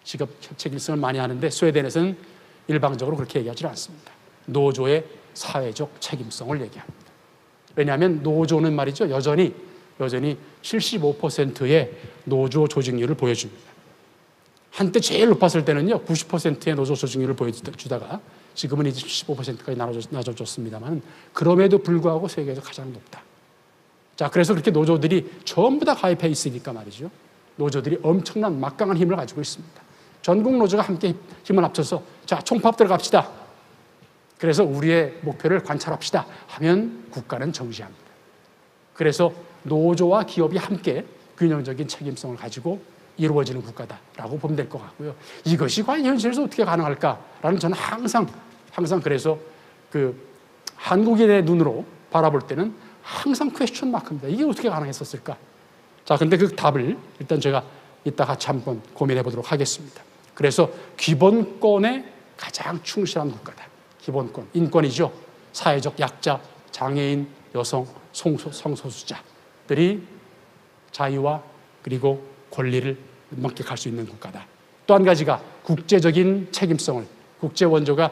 기업 책임성을 많이 하는데 스웨덴에서는 일방적으로 그렇게 얘기하지 않습니다. 노조의 사회적 책임성을 얘기합니다. 왜냐하면 노조는 말이죠, 여전히 75%의 노조 조직률을 보여줍니다. 한때 제일 높았을 때는요, 90%의 노조 조직률을 보여주다가 지금은 이제 75%까지 낮아졌습니다만, 그럼에도 불구하고 세계에서 가장 높다. 자, 그래서 그렇게 노조들이 전부 다 가입해 있으니까 말이죠, 노조들이 엄청난 막강한 힘을 가지고 있습니다. 전국 노조가 함께 힘을 합쳐서 자, 총파업 들어갑시다. 그래서 우리의 목표를 관찰합시다 하면 국가는 정지합니다. 그래서 노조와 기업이 함께 균형적인 책임성을 가지고 이루어지는 국가다라고 보면 될 것 같고요. 이것이 과연 현실에서 어떻게 가능할까라는 저는 항상 그래서 그 한국인의 눈으로 바라볼 때는 항상 퀘스천 마크입니다. 이게 어떻게 가능했었을까? 자, 근데 그 답을 일단 제가 이따 같이 한번 고민해 보도록 하겠습니다. 그래서 기본권에 가장 충실한 국가다. 기본권, 인권이죠. 사회적 약자, 장애인, 여성, 성소수자들이 자유와 그리고 권리를 만끽할 수 있는 국가다. 또 한 가지가 국제적인 책임성을, 국제 원조가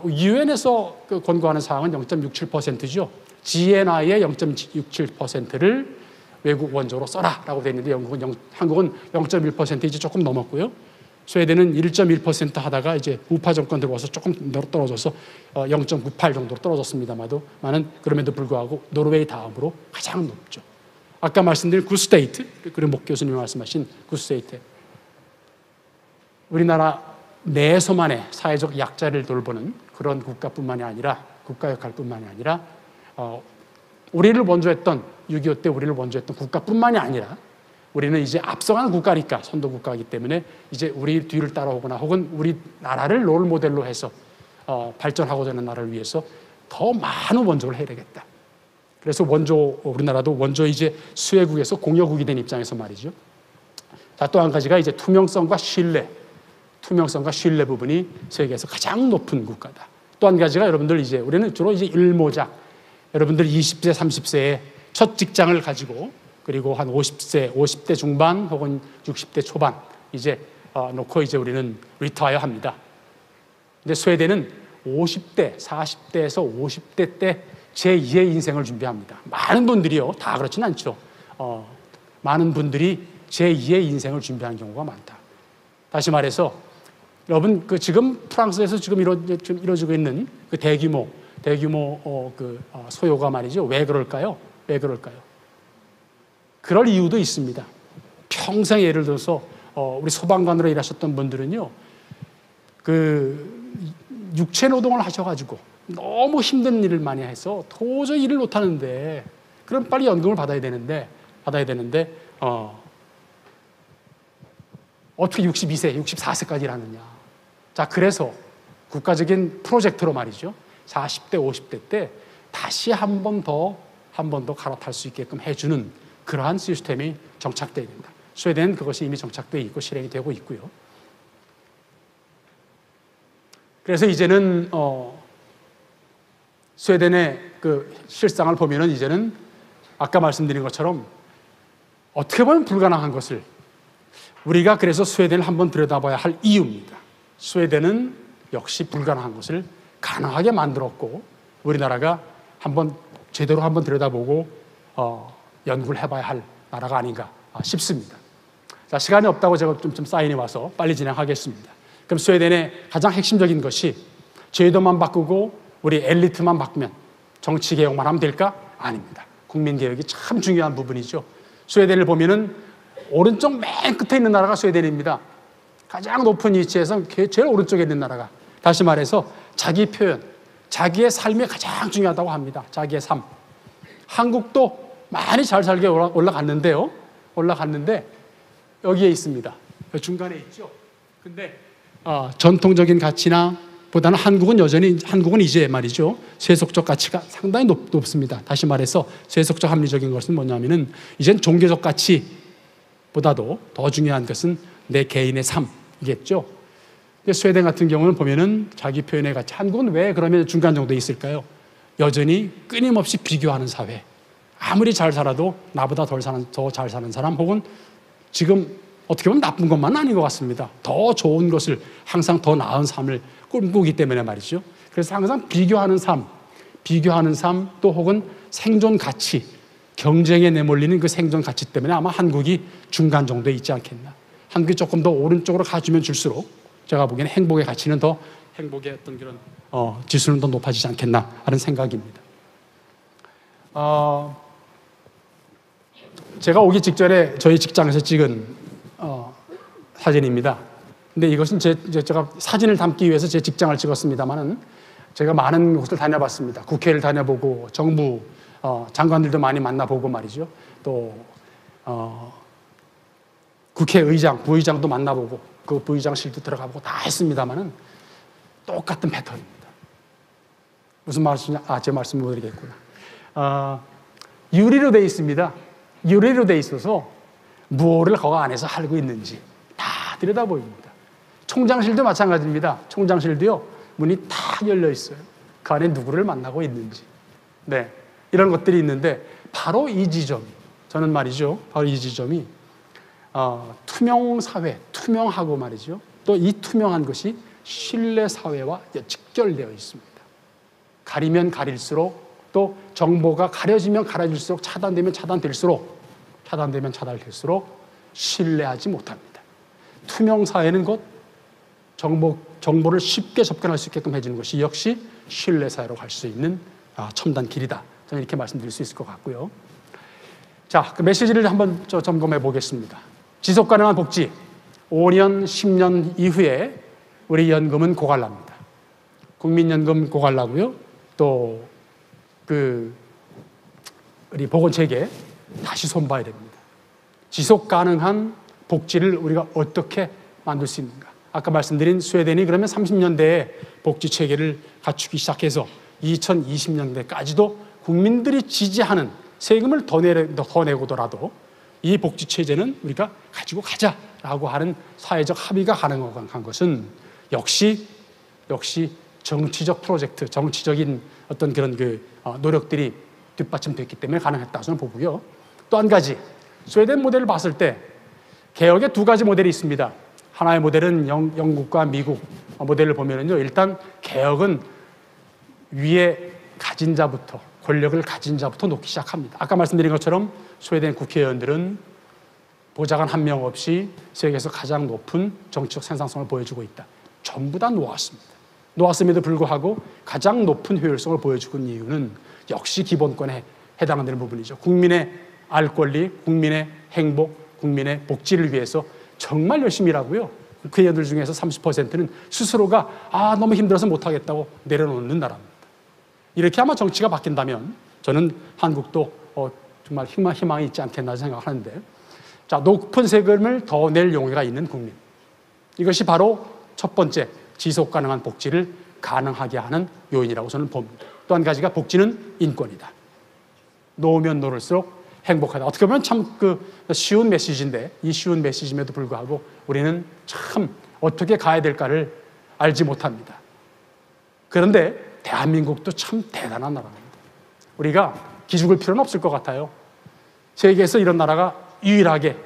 유엔에서 권고하는 사항은 0.67%죠. GNI의 0.67%를 외국 원조로 써라라고 되어 있는데 한국은 0.1% 이제 조금 넘었고요. 스웨덴은 1.1% 하다가 이제 우파 정권 들어와서 조금 떨어져서 0.98 정도로 떨어졌습니다만은 그럼에도 불구하고 노르웨이 다음으로 가장 높죠. 아까 말씀드린 굿스테이트, 그리고 목 교수님이 말씀하신 굿스테이트, 우리나라 내에서만의 사회적 약자를 돌보는 그런 국가뿐만이 아니라, 국가 역할뿐만이 아니라 우리를 원조했던 6.25 때 우리를 원조했던 국가뿐만이 아니라 우리는 이제 앞서가는 국가니까, 선도 국가이기 때문에 이제 우리 뒤를 따라오거나 혹은 우리 나라를 롤 모델로 해서 발전하고자 하는 나라를 위해서 더 많은 원조를 해야 되겠다. 그래서 우리나라도 원조 이제 수혜국에서 공여국이 된 입장에서 말이죠. 자, 또 한 가지가 이제 투명성과 신뢰 부분이 세계에서 가장 높은 국가다. 또 한 가지가 여러분들 이제 우리는 주로 이제 일모작, 여러분들 20세, 30세에 첫 직장을 가지고 그리고 한 50대 중반 혹은 60대 초반 이제 놓고 이제 우리는 리타이어 합니다. 근데 스웨덴은 50대, 40대에서 50대 때 제2의 인생을 준비합니다. 많은 분들이요, 다 그렇지는 않죠. 많은 분들이 제2의 인생을 준비하는 경우가 많다. 다시 말해서 여러분 지금 프랑스에서 지금 이루어지고 있는 그 대규모 소요가 말이죠. 왜 그럴까요? 그럴 이유도 있습니다. 평생 예를 들어서 우리 소방관으로 일하셨던 분들은요, 그 육체 노동을 하셔가지고 너무 힘든 일을 많이 해서 도저히 일을 못 하는데, 그럼 빨리 연금을 받아야 되는데 어떻게 62세, 64세까지 일하느냐. 자, 그래서 국가적인 프로젝트로 말이죠, 40대, 50대 때 다시 한 번 더 갈아탈 수 있게끔 해주는 그러한 시스템이 정착되어야 된다. 스웨덴은 그것이 이미 정착되어 있고 실행이 되고 있고요. 그래서 이제는 스웨덴의 그 실상을 보면은 이제는 아까 말씀드린 것처럼 어떻게 보면 불가능한 것을 우리가 그래서 스웨덴을 한번 들여다봐야 할 이유입니다. 스웨덴은 역시 불가능한 것을 가능하게 만들었고 우리나라가 제대로 한번 들여다보고 연구를 해봐야 할 나라가 아닌가 싶습니다. 자, 시간이 없다고 제가 좀 사인이 와서 빨리 진행하겠습니다. 그럼 스웨덴의 가장 핵심적인 것이 제도만 바꾸고 우리 엘리트만 바꾸면 정치 개혁만 하면 될까? 아닙니다. 국민 개혁이 참 중요한 부분이죠. 스웨덴을 보면은 오른쪽 맨 끝에 있는 나라가 스웨덴입니다. 가장 높은 위치에서 제일 오른쪽에 있는 나라가. 다시 말해서 자기 표현, 자기의 삶이 가장 중요하다고 합니다. 자기의 삶. 한국도 많이 잘 살게 올라갔는데 여기에 있습니다. 중간에 있죠. 근데 전통적인 가치나 보다는 한국은 이제 말이죠. 세속적 가치가 상당히 높습니다. 다시 말해서 세속적 합리적인 것은 뭐냐면은 이젠 종교적 가치보다도 더 중요한 것은 내 개인의 삶이겠죠. 스웨덴 같은 경우는 보면은 자기 표현의 가치. 한국은 왜 그러면 중간 정도에 있을까요? 여전히 끊임없이 비교하는 사회. 아무리 잘 살아도 나보다 더 잘 사는 사람 혹은 지금 어떻게 보면 나쁜 것만은 아닌 것 같습니다. 더 좋은 것을 항상 더 나은 삶을 꿈꾸기 때문에 말이죠. 그래서 항상 비교하는 삶 또 혹은 생존 가치, 경쟁에 내몰리는 그 생존 가치 때문에 아마 한국이 중간 정도에 있지 않겠나. 한국이 조금 더 오른쪽으로 가주면 줄수록 제가 보기에는 행복의 가치는 더 행복의 어떤 그런 지수는 더 높아지지 않겠나 하는 생각입니다. 제가 오기 직전에 저희 직장에서 찍은 사진입니다. 근데 이것은 제가 사진을 담기 위해서 제 직장을 찍었습니다만은 제가 많은 곳을 다녀봤습니다. 국회를 다녀보고 정부 장관들도 많이 만나보고 말이죠. 또 국회의장, 부의장도 만나보고 그 부의장실도 들어가보고 다 했습니다만은 똑같은 패턴입니다. 무슨 말씀이냐? 제 말씀 못 드리겠구나. 유리로 돼 있습니다. 유리로 돼 있어서 무엇을 거기 안에서 하고 있는지 다 들여다 보입니다. 총장실도 마찬가지입니다. 총장실도요, 문이 다 열려 있어요. 그 안에 누구를 만나고 있는지. 네, 이런 것들이 있는데 바로 이 지점, 저는 말이죠. 바로 이 지점이 투명 사회, 투명하고 말이죠. 또 이 투명한 것이 신뢰 사회와 직결되어 있습니다. 가리면 가릴수록 또 정보가 가려지면 가려질수록 차단되면 차단될수록 신뢰하지 못합니다. 투명 사회는 곧 정보를 쉽게 접근할 수 있게끔 해주는 것이 역시 신뢰 사회로 갈 수 있는 첨단 길이다. 저는 이렇게 말씀드릴 수 있을 것 같고요. 자, 그 메시지를 한번 점검해 보겠습니다. 지속 가능한 복지, 5년, 10년 이후에 우리 연금은 고갈납니다. 국민연금 고갈나고요. 또 우리 보건체계 다시 손봐야 됩니다. 지속 가능한 복지를 우리가 어떻게 만들 수 있는가? 아까 말씀드린 스웨덴이 그러면 30년대에 복지 체계를 갖추기 시작해서 2020년대까지도 국민들이 지지하는 세금을 더 내고더라도 이 복지 체제는 우리가 가지고 가자라고 하는 사회적 합의가 가능한 것은 역시 정치적 프로젝트, 정치적인 어떤 그런 노력들이 뒷받침됐기 때문에 가능했다 저는 보고요. 또 한 가지, 스웨덴 모델을 봤을 때 개혁의 두 가지 모델이 있습니다. 하나의 모델은 영국과 미국 모델을 보면은요, 일단 개혁은 위에 가진 자부터, 권력을 가진 자부터 놓기 시작합니다. 아까 말씀드린 것처럼 스웨덴 국회의원들은 보좌관 한 명 없이 세계에서 가장 높은 정치적 생산성을 보여주고 있다. 전부 다 놓았습니다. 놓았음에도 불구하고 가장 높은 효율성을 보여주고 있는 이유는 역시 기본권에 해당되는 부분이죠. 국민의 알 권리, 국민의 행복, 국민의 복지를 위해서 정말 열심히 일하고요. 국회의원들 중에서 30%는 스스로가 너무 힘들어서 못하겠다고 내려놓는 나라입니다. 이렇게 아마 정치가 바뀐다면 저는 한국도 정말 희망이 있지 않겠나 생각하는데, 자, 높은 세금을 더 낼 용의가 있는 국민. 이것이 바로 첫 번째 지속 가능한 복지를 가능하게 하는 요인이라고 저는 봅니다. 또 한 가지가 복지는 인권이다. 놓으면 놓을수록 행복하다. 어떻게 보면 참 쉬운 메시지인데, 이 쉬운 메시지임에도 불구하고 우리는 참 어떻게 가야 될까를 알지 못합니다. 그런데 대한민국도 참 대단한 나라입니다. 우리가 기죽을 필요는 없을 것 같아요. 세계에서 이런 나라가 유일하게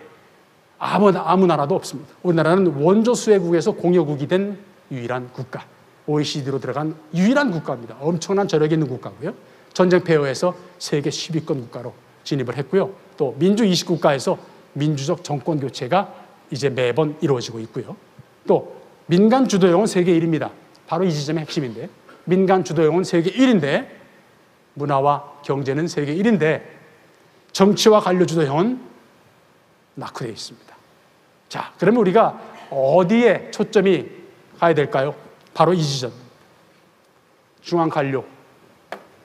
아무 나라도 없습니다. 우리나라는 원조 수혜국에서 공여국이 된 유일한 국가, OECD로 들어간 유일한 국가입니다. 엄청난 저력이 있는 국가고요. 전쟁 폐허에서 세계 10위권 국가로 진입을 했고요. 또 민주 20국가에서 민주적 정권 교체가 이제 매번 이루어지고 있고요. 또 민간 주도형은 세계 1위입니다. 바로 이 지점의 핵심인데, 민간 주도형은 세계 1위인데 문화와 경제는 세계 1위인데 정치와 관료 주도형은 낙후되어 있습니다. 자, 그러면 우리가 어디에 초점이 가야 될까요? 바로 이 지점. 중앙 관료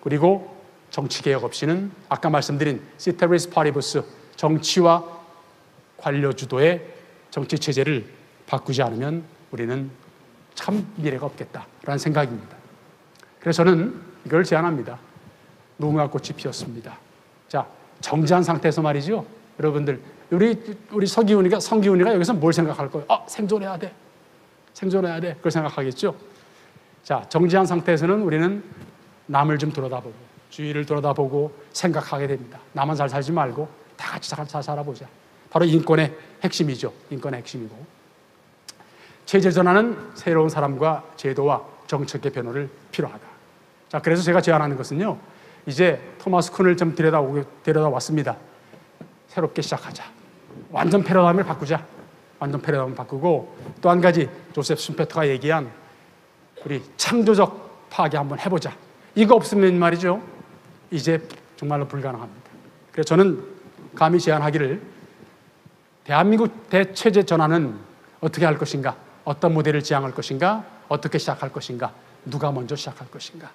그리고 정치 개혁 없이는 아까 말씀드린 시테리스 파리부스, 정치와 관료 주도의 정치 체제를 바꾸지 않으면 우리는 참 미래가 없겠다라는 생각입니다. 그래서 저는 이걸 제안합니다. 무궁화 꽃이 피었습니다. 자, 정지한 상태에서 말이죠. 여러분들, 우리 성기훈이가 여기서 뭘 생각할 거예요? 생존해야 돼. 생존해야 돼. 그걸 생각하겠죠. 자, 정지한 상태에서는 우리는 남을 좀 돌아다보고, 주위를 돌아다보고 생각하게 됩니다. 나만 잘 살지 말고 다 같이 잘 살아보자. 바로 인권의 핵심이죠. 인권의 핵심이고. 체제 전환은 새로운 사람과 제도와 정책의 변화를 필요하다. 자, 그래서 제가 제안하는 것은요, 이제 토마스 쿤을 좀 데려다 왔습니다. 새롭게 시작하자. 완전 패러다임을 바꾸자. 완전 패러다임을 바꾸고, 또 한 가지 조셉 슌페터가 얘기한 우리 창조적 파괴 한번 해보자. 이거 없으면 말이죠, 이제 정말로 불가능합니다. 그래서 저는 감히 제안하기를, 대한민국 대체제 전환은 어떻게 할 것인가, 어떤 모델을 지향할 것인가, 어떻게 시작할 것인가, 누가 먼저 시작할 것인가.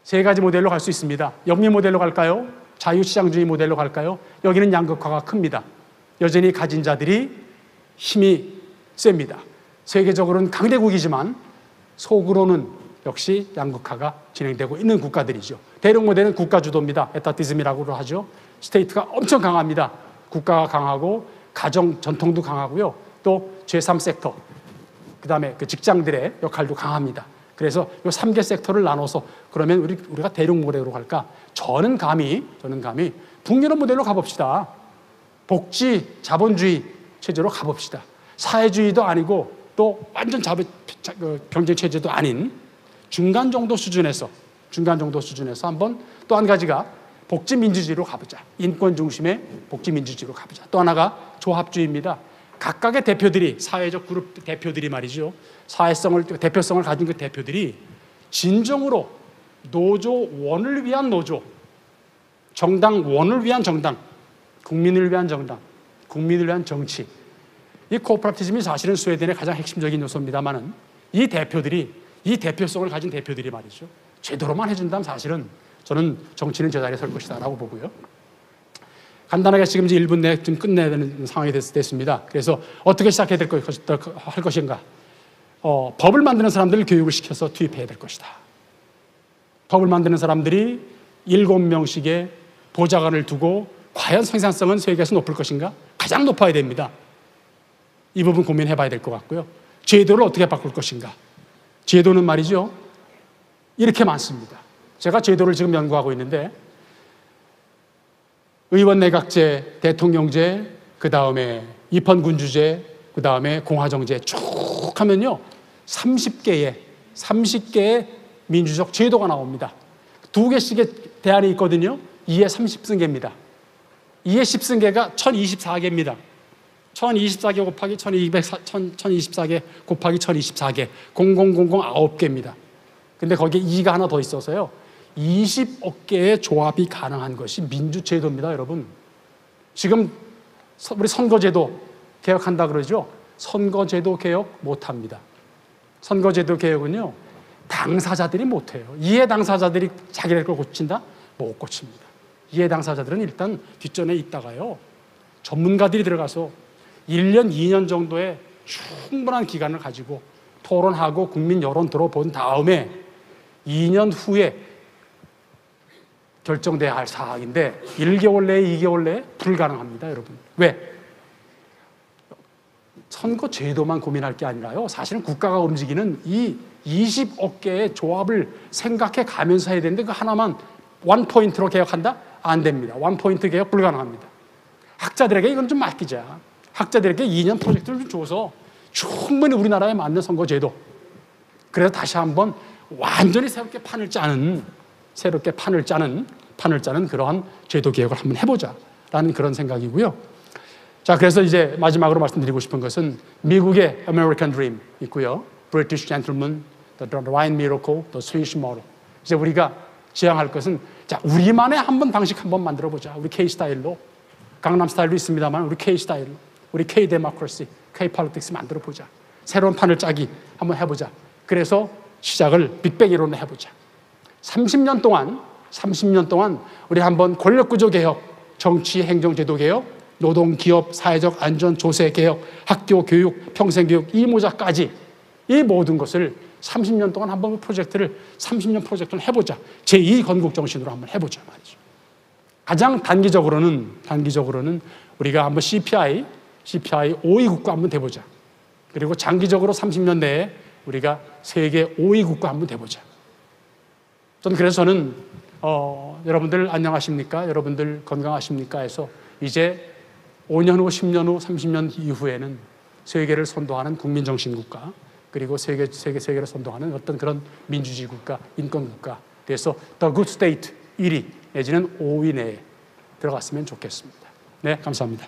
세 가지 모델로 갈 수 있습니다. 영미 모델로 갈까요? 자유시장주의 모델로 갈까요? 여기는 양극화가 큽니다. 여전히 가진 자들이 힘이 셉니다. 세계적으로는 강대국이지만 속으로는 역시 양극화가 진행되고 있는 국가들이죠. 대륙 모델은 국가주도입니다. 에타티즘이라고 하죠. 스테이트가 엄청 강합니다. 국가가 강하고 가정 전통도 강하고요. 또 제3섹터, 그 다음에 그 직장들의 역할도 강합니다. 그래서 이 3개 섹터를 나눠서 그러면 우리가 대륙 모델로 갈까? 저는 감히 북유럽 모델로 가봅시다. 복지, 자본주의 체제로 가봅시다. 사회주의도 아니고 또 완전 경쟁 체제도 아닌 중간 정도 수준에서 한번, 또 한 가지가 복지 민주주의로 가보자. 인권 중심의 복지 민주주의로 가보자. 또 하나가 조합주의입니다. 각각의 대표들이, 사회적 그룹 대표들이 말이죠, 대표성을 가진 그 대표들이 진정으로 노조원을 위한 노조, 정당원을 위한 정당, 국민을 위한 정당, 국민을 위한 정치, 이 코퍼레티즘이 사실은 스웨덴의 가장 핵심적인 요소입니다만은 이 대표성을 가진 대표들이 말이죠, 제대로만 해준다면 사실은 저는 정치는 제자리에 설 것이다 라고 보고요. 간단하게 지금 이제 1분 내에 좀 끝내야 되는 상황이 됐습니다. 그래서 어떻게 시작해야 할 것인가? 법을 만드는 사람들을 교육을 시켜서 투입해야 될 것이다. 법을 만드는 사람들이 7명씩의 보좌관을 두고 과연 생산성은 세계에서 높을 것인가? 가장 높아야 됩니다. 이 부분 고민해 봐야 될 것 같고요. 제도를 어떻게 바꿀 것인가? 제도는 말이죠, 이렇게 많습니다. 제가 제도를 지금 연구하고 있는데, 의원 내각제, 대통령제, 그 다음에 입헌군주제, 그 다음에 공화정제 쭉 하면요, 30개의 민주적 제도가 나옵니다. 2개씩의 대안이 있거든요. 2의 30승계입니다. 2의 10승계가 1024개입니다. 1024개 곱하기 1024개 곱하기 1024개, 9개입니다. 근데 거기에 2가 하나 더 있어서요, 20억 개의 조합이 가능한 것이 민주제도입니다, 여러분. 지금 우리 선거제도 개혁한다 그러죠? 선거제도 개혁 못합니다. 선거제도 개혁은요, 당사자들이 못해요. 이해 당사자들이 자기들 걸 고친다? 못 고칩니다. 이해 당사자들은 일단 뒷전에 있다가요, 전문가들이 들어가서 1년, 2년 정도의 충분한 기간을 가지고 토론하고 국민 여론 들어본 다음에 2년 후에 결정돼야 할 사항인데 1개월 내에, 2개월 내에 불가능합니다, 여러분. 왜? 선거 제도만 고민할 게 아니라요, 사실은 국가가 움직이는 이 20억 개의 조합을 생각해 가면서 해야 되는데, 그 하나만 원포인트로 개혁한다? 안 됩니다. 원포인트 개혁 불가능합니다. 학자들에게 이건 좀 맡기자. 학자들에게 2년 프로젝트를 좀 줘서 충분히 우리나라에 맞는 선거 제도, 그래서 다시 한번 완전히 새롭게 판을 짜는 그러한 제도 개혁을 한번 해보자라는 그런 생각이고요. 자, 그래서 이제 마지막으로 말씀드리고 싶은 것은 미국의 American Dream 있고요, British Gentleman, The Rhine Miracle, The Swiss Model. 이제 우리가 지향할 것은, 자, 우리만의 방식 한번 만들어 보자. 우리 K 스타일로, 강남 스타일도 있습니다만 우리 K 스타일로, 우리 K 데모크라시, K 폴리틱스 만들어 보자. 새로운 판을 짜기 한번 해보자. 그래서 시작을 빅뱅 이론으로 해보자. 30년 동안 우리 한번 권력구조 개혁, 정치 행정제도 개혁, 노동, 기업, 사회적 안전, 조세, 개혁, 학교, 교육, 평생교육, 이 모자까지 이 모든 것을 30년 동안 한번 프로젝트를 30년 프로젝트를 해보자. 제2 건국 정신으로 한번 해보자 말이죠. 가장 단기적으로는 우리가 한번 CPI 5위 국가 한번 돼보자. 그리고 장기적으로 30년 내에 우리가 세계 5위 국가 한번 돼보자. 저는 여러분들 안녕하십니까? 여러분들 건강하십니까? 해서 이제 5년 후, 10년 후, 30년 이후에는 세계를 선도하는 국민정신 국가, 그리고 세계를 선도하는 어떤 그런 민주주의 국가, 인권 국가, 그래서 The Good State 1위 내지는 5위 내에 들어갔으면 좋겠습니다. 네, 감사합니다.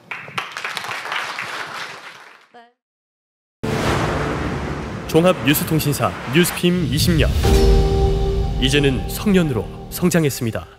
종합 뉴스통신사 뉴스핌 20년. 이제는 성년으로 성장했습니다.